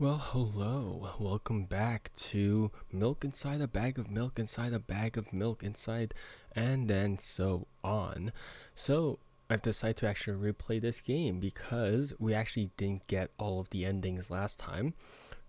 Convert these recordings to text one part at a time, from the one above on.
Well, hello. Welcome back to Milk Inside a Bag of Milk Inside a Bag of Milk Inside, and then so on. So, I've decided to actually replay this game because we actually didn't get all of the endings last time.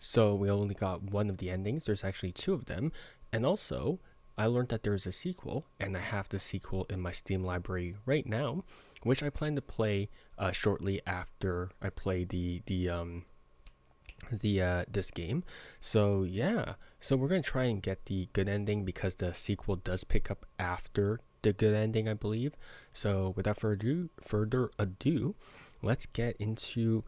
So, we only got one of the endings. There's actually two of them. And also, I learned that there's a sequel, and I have the sequel in my Steam library right now, which I plan to play shortly after I play the this game. So yeah, so we're gonna try and get the good ending because the sequel does pick up after the good ending, I believe. So without further ado, let's get into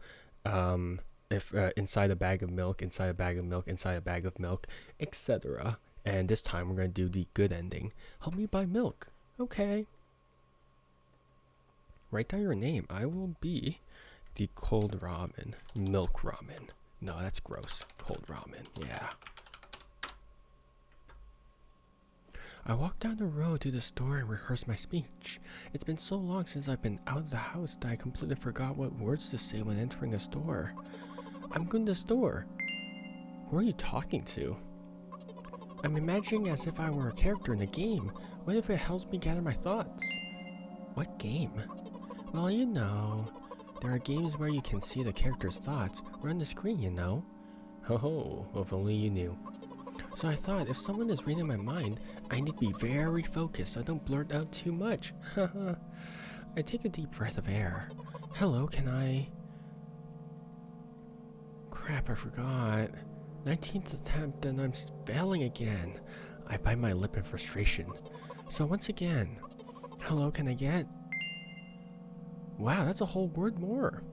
if inside a bag of milk, inside a bag of milk, inside a bag of milk, etc. And this time we're gonna do the good ending. Help me buy milk. Okay. Write down your name. I will be the cold ramen, milk ramen. No, that's gross. Cold ramen, yeah. I walked down the road to the store and rehearsed my speech. It's been so long since I've been out of the house that I completely forgot what words to say when entering a store. I'm going to the store. Who are you talking to? I'm imagining as if I were a character in a game. What if it helps me gather my thoughts? What game? Well, you know, there are games where you can see the character's thoughts right on the screen, you know? Oh, if only you knew. So I thought if someone is reading my mind, I need to be very focused so I don't blurt out too much. I take a deep breath of air. Hello, can I... Crap, I forgot. 19th attempt and I'm failing again. I bite my lip in frustration. So once again, hello, can I get... Wow, that's a whole word more.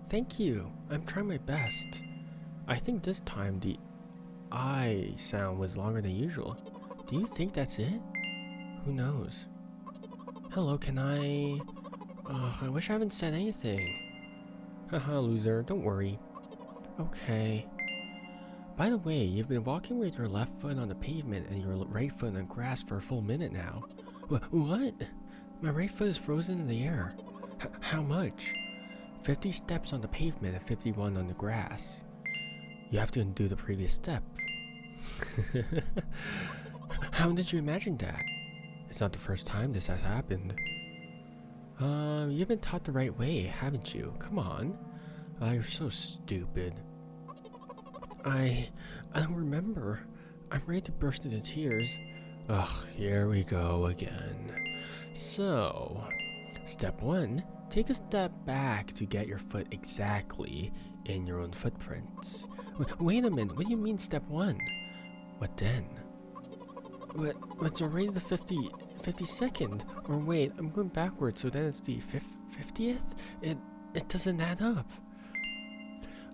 Thank you. I'm trying my best. I think this time the I sound was longer than usual. Do you think that's it? Who knows? Hello, can I... I wish I haven't said anything. Haha, loser, don't worry. Okay. By the way, you've been walking with your left foot on the pavement and your right foot on the grass for a full minute now. What? My right foot is frozen in the air. How much? 50 steps on the pavement and 51 on the grass. You have to undo the previous step. How did you imagine that? It's not the first time this has happened. You've been taught the right way, haven't you? Come on. You're so stupid. I don't remember. I'm ready to burst into tears. Ugh, here we go again. So, step 1, take a step back to get your foot exactly in your own footprints. Wait a minute, what do you mean step 1? What then? What's already the 52nd? Or wait, I'm going backwards, so then it's the 50th? It doesn't add up.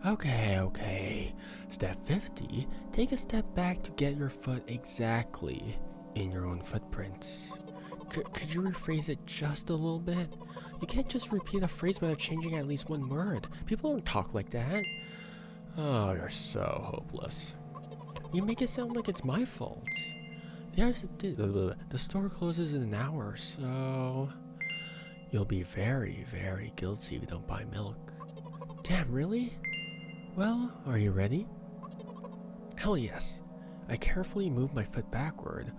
Okay. Step 50, take a step back to get your foot exactly in your own footprints. Could you rephrase it just a little bit? You can't just repeat a phrase without changing at least one word. People don't talk like that. Oh, you're so hopeless. You make it sound like it's my fault. The store closes in an hour, so... You'll be very, very guilty if you don't buy milk. Damn, really? Well, are you ready? Hell yes. I carefully move my foot backward,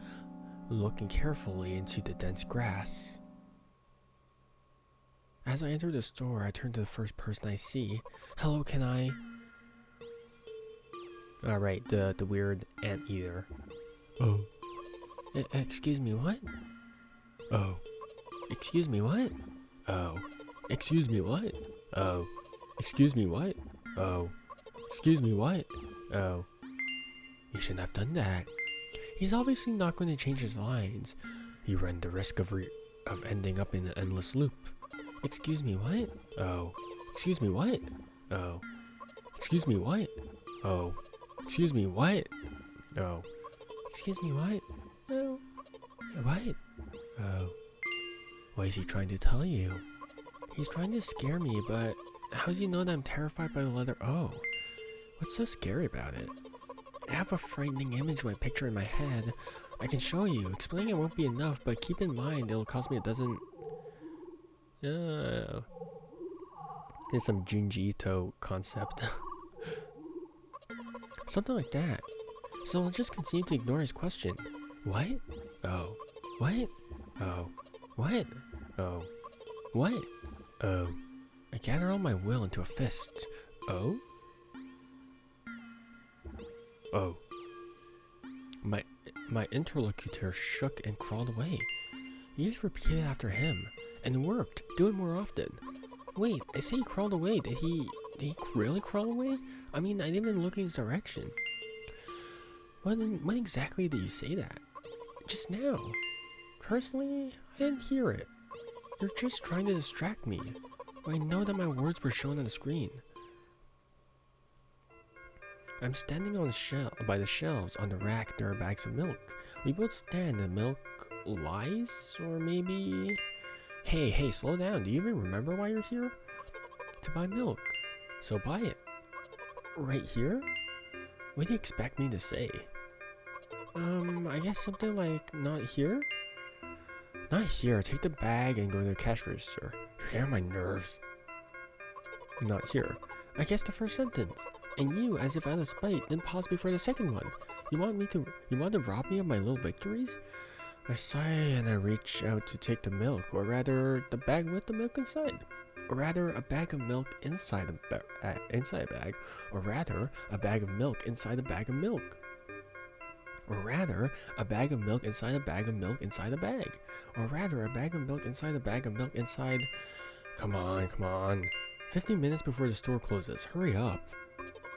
looking carefully into the dense grass. As I enter the store, I turn to the first person I see. Hello, can I... Alright, the weird anteater. Oh. Excuse me, what? Oh. Excuse me, what? Oh. Excuse me, what? Oh. Excuse me, what? Oh. Excuse me, what? Oh. You shouldn't have done that. He's obviously not going to change his lines. You run the risk of ending up in an endless loop. Excuse me, what? Oh. Excuse me, what? Oh. Excuse me, what? Oh. Excuse me, what? Oh. Excuse me, what? Oh. What? Oh. What is he trying to tell you? He's trying to scare me, but how does he know that I'm terrified by the letter O? What's so scary about it? I have a frightening image of my picture in my head. I can show you. Explaining it won't be enough, but keep in mind it'll cost me a dozen... It's some Junji Ito concept. Something like that. So I'll just continue to ignore his question. What? Oh. What? Oh. What? Oh. What? Oh. I gather all my will into a fist. Oh? Oh. My interlocutor shook and crawled away. You just repeated after him, and it worked. Do it more often. Wait, I say he crawled away. Did he really crawl away? I mean, I didn't even look in his direction. When exactly did you say that? Just now. Personally, I didn't hear it. You're just trying to distract me. I know that my words were shown on the screen. I'm standing on by the shelves on the rack. There are bags of milk. We both stand and milk lies? Or maybe... Hey, slow down. Do you even remember why you're here? To buy milk. So buy it. Right here? What do you expect me to say? I guess something like, not here? Not here. Take the bag and go to the cash register. You're getting on my nerves. Not here. I guess the first sentence. And you, as if out of spite, then pause before the second one. You want to rob me of my little victories? I sigh and I reach out to take the milk, or rather, the bag with the milk inside. Or rather, a bag of milk inside a bag. Or rather, a bag of milk inside a bag of milk. Or rather, a bag of milk inside a bag of milk inside a bag. Or rather, a bag of milk inside a bag of milk inside... Come on. 15 minutes before the store closes. Hurry up.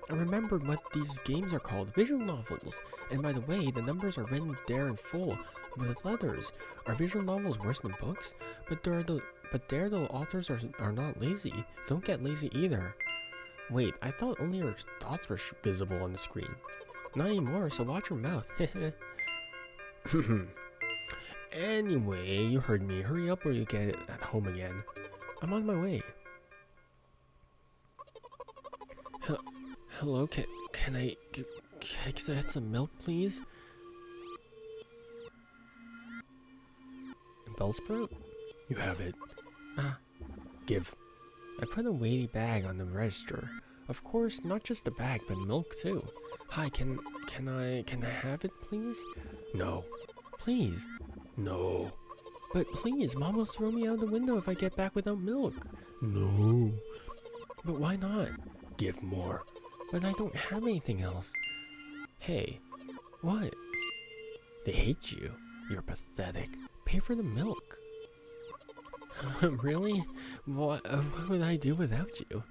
I remembered what these games are called, visual novels. And by the way, the numbers are written there in full, with letters. Are visual novels worse than books? But there the authors are not lazy. Don't get lazy either. Wait, I thought only your thoughts were visible on the screen. Not anymore, so watch your mouth. Anyway, you heard me. Hurry up or you get it at home again. I'm on my way. Hello, can I get some milk, please? Bellsprout? You have it. Give. I put a weighty bag on the register. Of course, not just the bag, but milk too. Hi, can I have it, please? No. Please. No. But please, Mom will throw me out the window if I get back without milk. No. But why not? Give more. But I don't have anything else. Hey. What? They hate you. You're pathetic. Pay for the milk. Really? What would I do without you?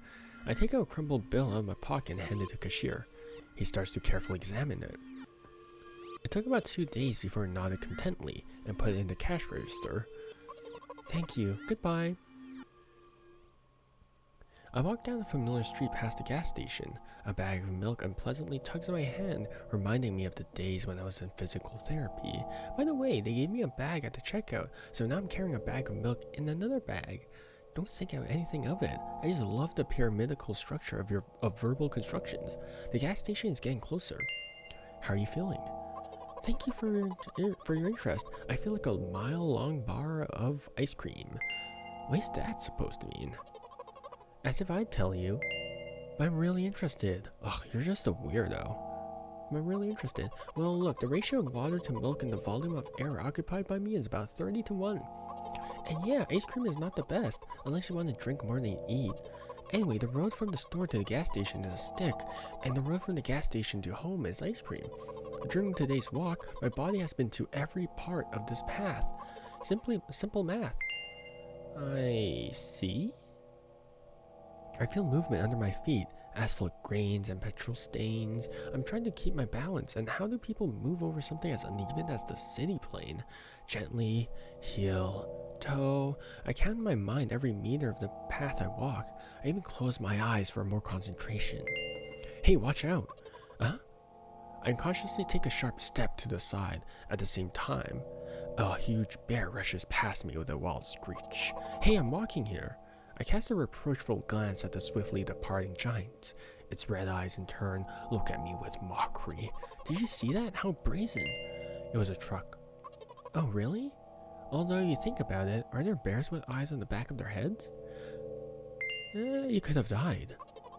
I take out a crumpled bill out of my pocket and hand it to the cashier. He starts to carefully examine it. It took about 2 days before he nodded contentedly and put it in the cash register. Thank you. Goodbye. I walk down the familiar street past the gas station. A bag of milk unpleasantly tugs at my hand, reminding me of the days when I was in physical therapy. By the way, they gave me a bag at the checkout, so now I'm carrying a bag of milk in another bag. Don't think of anything of it. I just love the pyramidical structure of verbal constructions. The gas station is getting closer. How are you feeling? Thank you for your interest. I feel like a mile-long bar of ice cream. What's that supposed to mean? As if I'd tell you. But I'm really interested. Ugh, you're just a weirdo. I'm really interested. Well, look, the ratio of water to milk and the volume of air occupied by me is about 30 to 1. And yeah, ice cream is not the best, unless you want to drink more than you eat. Anyway, the road from the store to the gas station is a stick, and the road from the gas station to home is ice cream. During today's walk, my body has been to every part of this path. Simple math. I see? I feel movement under my feet, asphalt grains and petrol stains. I'm trying to keep my balance, and how do people move over something as uneven as the city plane? Gently, heel, toe. I count in my mind every meter of the path I walk. I even close my eyes for more concentration. Hey, watch out! Huh? I unconsciously take a sharp step to the side. At the same time, a huge bear rushes past me with a wild screech. Hey, I'm walking here! I cast a reproachful glance at the swiftly departing giant. Its red eyes, in turn, look at me with mockery. Did you see that? How brazen! It was a truck. Oh, really? Although you think about it, are there bears with eyes on the back of their heads? You could have died.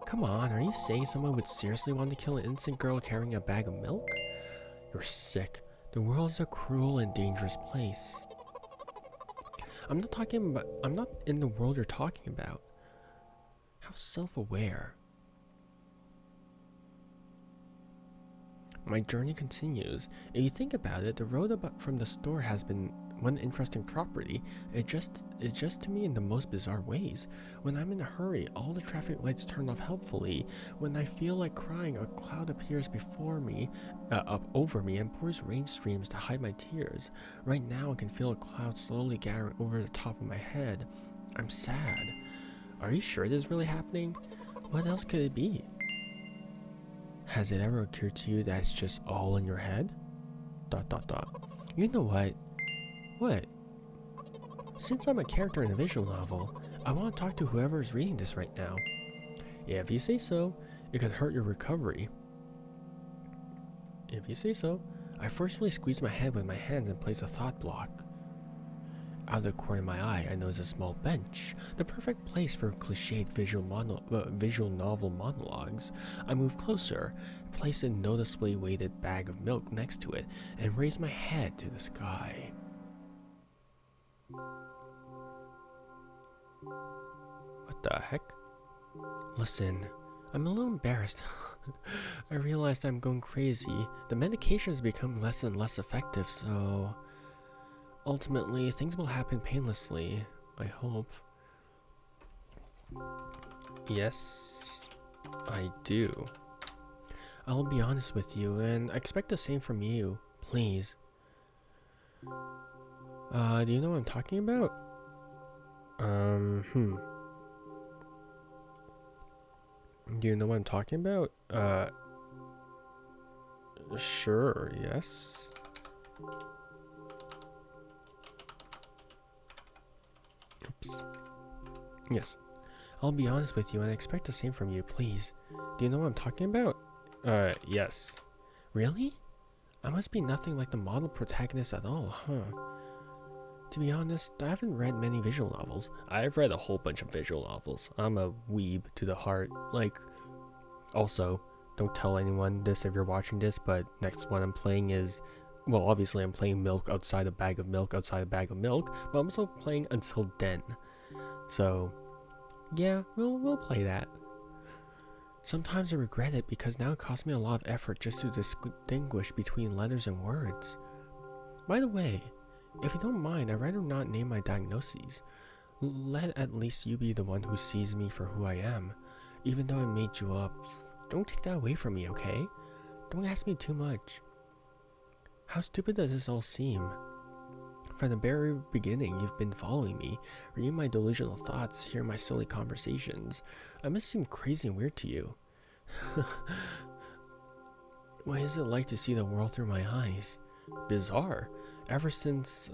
Come on, are you saying someone would seriously want to kill an innocent girl carrying a bag of milk? You're sick. The world is a cruel and dangerous place. I'm not in the world you're talking about. How self-aware. My journey continues. If you think about it, the road from the store has been one interesting property. It just to me in the most bizarre ways. When I'm in a hurry, all the traffic lights turn off helpfully. When I feel like crying, a cloud appears before me, up over me, and pours rain streams to hide my tears. Right now, I can feel a cloud slowly gathering over the top of my head. I'm sad. Are you sure this is really happening? What else could it be? Has it ever occurred to you that it's just all in your head? ... You know what? What? Since I'm a character in a visual novel, I want to talk to whoever is reading this right now. Yeah, if you say so, it could hurt your recovery. If you say so, I forcefully squeeze my head with my hands and place a thought block. Out of the corner of my eye, I notice a small bench, the perfect place for cliched visual novel monologues. I move closer, place a noticeably weighted bag of milk next to it, and raise my head to the sky. What the heck? Listen, I'm a little embarrassed. I realized I'm going crazy. The medication has become less and less effective, so... ultimately, things will happen painlessly, I hope. Yes, I do. I'll be honest with you, and I expect the same from you, please. Do you know what I'm talking about? Do you know what I'm talking about? Sure, yes. Oops. Yes. I'll be honest with you and I expect the same from you, please. Do you know what I'm talking about? Yes. Really? I must be nothing like the model protagonist at all, huh? To be honest, I haven't read many visual novels. I've read a whole bunch of visual novels. I'm a weeb to the heart. Like, also, don't tell anyone this if you're watching this, but next one I'm playing is... well, obviously I'm playing Milk Outside a Bag of Milk Outside a Bag of Milk, but I'm also playing Until Den. So, yeah, we'll play that. Sometimes I regret it because now it costs me a lot of effort just to distinguish between letters and words. By the way, if you don't mind, I'd rather not name my diagnoses. Let at least you be the one who sees me for who I am. Even though I made you up, don't take that away from me, okay? Don't ask me too much. How stupid does this all seem? From the very beginning, you've been following me, reading my delusional thoughts, hearing my silly conversations. I must seem crazy and weird to you. What is it like to see the world through my eyes? Bizarre. Ever since,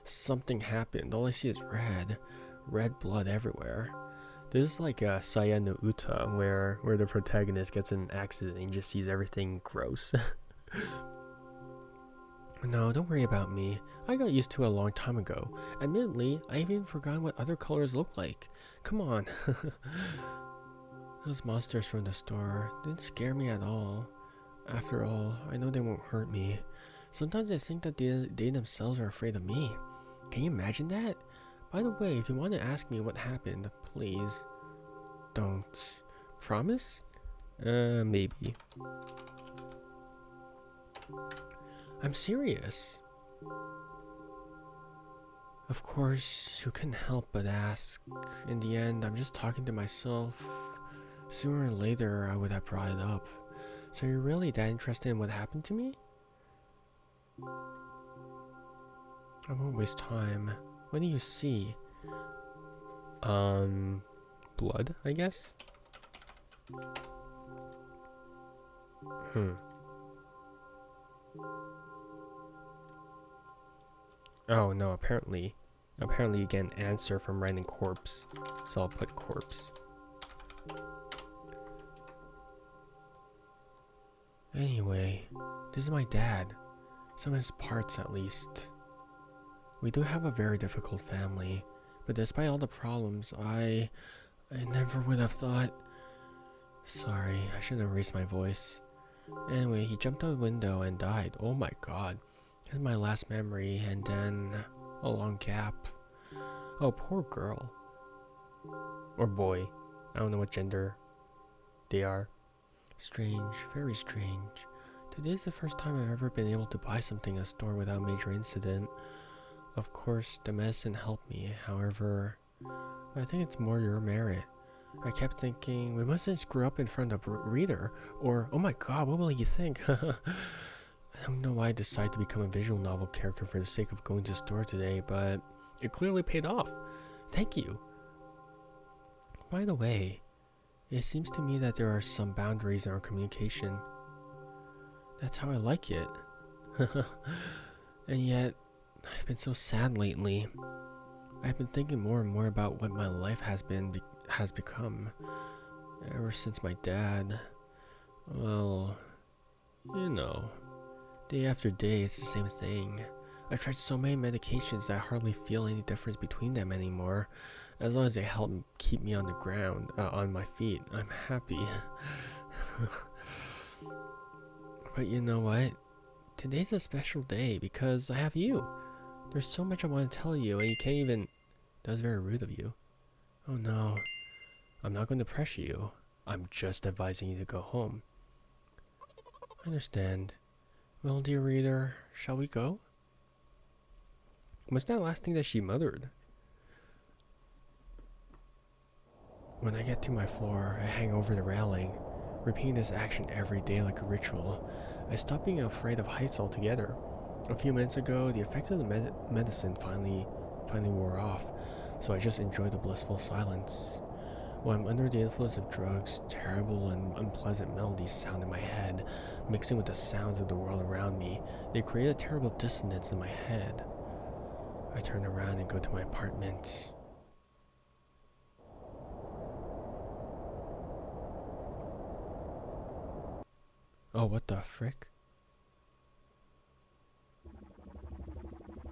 something happened, all I see is red. Red blood everywhere. This is like Saya no Uta, where the protagonist gets in an accident and just sees everything gross. No, don't worry about me. I got used to it a long time ago. Admittedly, I even forgot what other colors look like. Come on. Those monsters from the store didn't scare me at all. After all, I know they won't hurt me. Sometimes I think that they themselves are afraid of me. Can you imagine that? By the way, if you want to ask me what happened, please don't. Promise? Maybe. I'm serious. Of course, you couldn't help but ask. In the end, I'm just talking to myself. Sooner or later, I would have brought it up. So you're really that interested in what happened to me? I won't waste time. What do you see? Blood, I guess? Oh no, apparently you get an answer from writing corpse. So I'll put corpse. Anyway, this is my dad. Some of his parts at least. We do have a very difficult family, but despite all the problems, I never would have thought. Sorry, I shouldn't have raised my voice. Anyway, he jumped out the window and died. Oh my god. That's my last memory, and then a long gap. Oh, poor girl. Or boy. I don't know what gender they are. Strange, very strange. Today is the first time I've ever been able to buy something in a store without major incident. Of course, the medicine helped me, however, I think it's more your merit. I kept thinking, we mustn't screw up in front of reader, or, oh my god, what will he think? I don't know why I decided to become a visual novel character for the sake of going to the store today, but it clearly paid off. Thank you. By the way, it seems to me that there are some boundaries in our communication. That's how I like it. And yet, I've been so sad lately. I've been thinking more and more about what my life has become. Ever since my dad, well, you know, day after day it's the same thing. I've tried so many medications that I hardly feel any difference between them anymore. As long as they help keep me on the ground, on my feet, I'm happy. But you know what? Today's a special day because I have you. There's so much I want to tell you and you can't even... That's very rude of you. Oh no. I'm not going to pressure you. I'm just advising you to go home. I understand. Well, dear reader, shall we go? What's that last thing that she muttered? When I get to my floor, I hang over the railing, repeating this action every day like a ritual. I stopped being afraid of heights altogether. A few minutes ago, the effects of the medicine finally wore off, so I just enjoyed the blissful silence. While I'm under the influence of drugs, terrible and unpleasant melodies sound in my head, mixing with the sounds of the world around me. They create a terrible dissonance in my head. I turn around and go to my apartment. Oh, what the frick?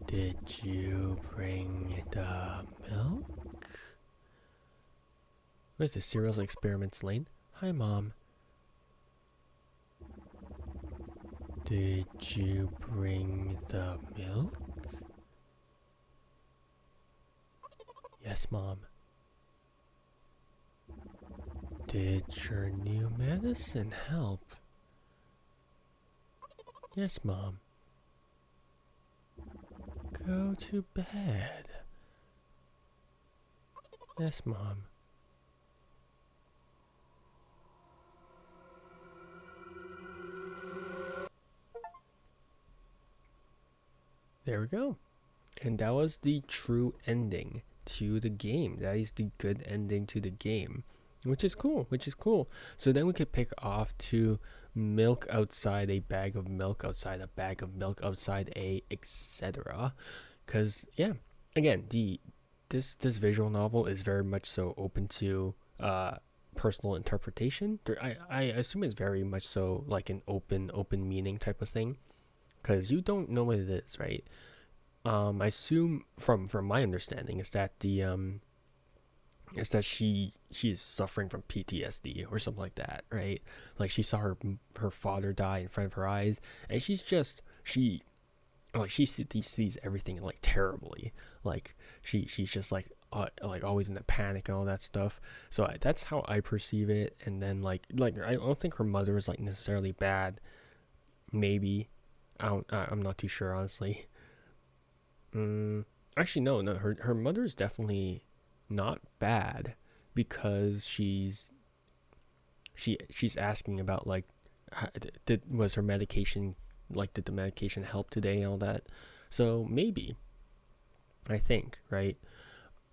Did you bring the milk? What is this, Cereals Experiments Lane? Hi, Mom. Did you bring the milk? Yes, Mom. Did your new medicine help? Yes, Mom. Go to bed. Yes, Mom. There we go. And that was the true ending to the game. That is the good ending to the game. Which is cool. So then we could pick off to milk outside a bag of milk outside a bag of milk outside a etc. Because yeah, again, this visual novel is very much so open to personal interpretation. I assume it's very much so like an open meaning type of thing, because you don't know what it is, right? I assume from my understanding is that she is suffering from PTSD or something like that, right? Like she saw her father die in front of her eyes, and she sees everything like terribly. Like she's just like always in a panic and all that stuff. So that's how I perceive it. And then like I don't think her mother is like necessarily bad. Maybe I'm not too sure, honestly. Actually, no. Her mother is definitely not bad, because she's asking about like was her medication, like did the medication help today and all that. So maybe, I think, right?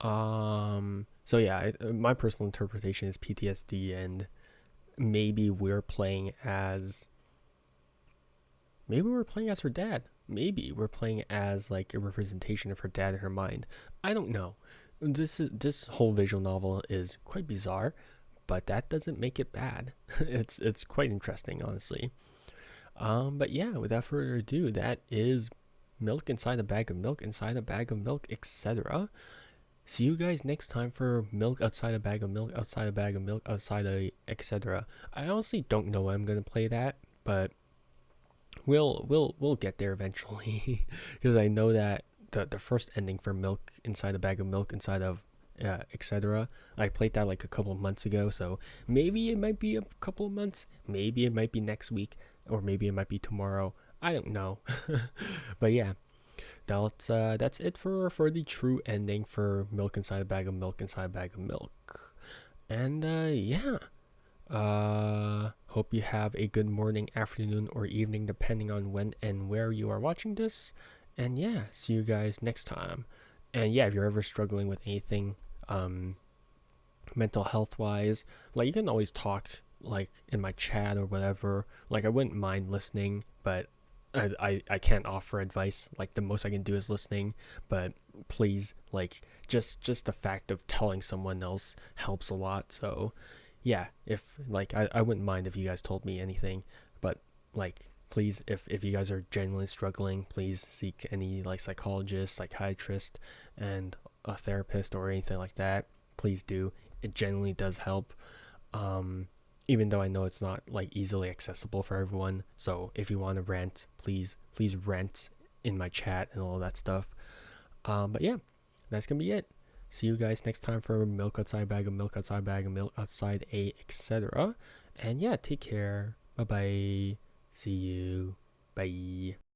So yeah, my personal interpretation is PTSD, and maybe we're playing as her dad. Maybe we're playing as like a representation of her dad in her mind. I don't know. This whole visual novel is quite bizarre, but that doesn't make it bad. It's quite interesting, honestly. But yeah, without further ado, that is Milk Inside a Bag of Milk, Inside a Bag of Milk, etc. see you guys next time for milk outside a bag of milk, outside a bag of milk, outside a etc. I honestly don't know when I'm gonna play that, but we'll get there eventually because I know that the first ending for milk inside a bag of milk inside of etc. I played that like a couple of months ago, so maybe it might be a couple of months, maybe it might be next week, or maybe it might be tomorrow. I don't know, but yeah, that's it for the true ending for milk inside a bag of milk inside a bag of milk, and yeah. Hope you have a good morning, afternoon, or evening, depending on when and where you are watching this. And yeah, see you guys next time. And yeah, if you're ever struggling with anything, mental health wise, like you can always talk like in my chat or whatever. Like I wouldn't mind listening, but I can't offer advice. Like the most I can do is listening. But please, like just the fact of telling someone else helps a lot. So yeah, if like I wouldn't mind if you guys told me anything, but like please, if you guys are genuinely struggling, please seek any like psychologist, psychiatrist, and a therapist or anything like that. Please do. It genuinely does help. Even though I know it's not like easily accessible for everyone. So if you want to rant, please rant in my chat and all that stuff. But yeah, that's gonna be it. See you guys next time for milk outside bag of milk outside bag of milk outside a etc. And yeah, take care. Bye bye. See you. Bye.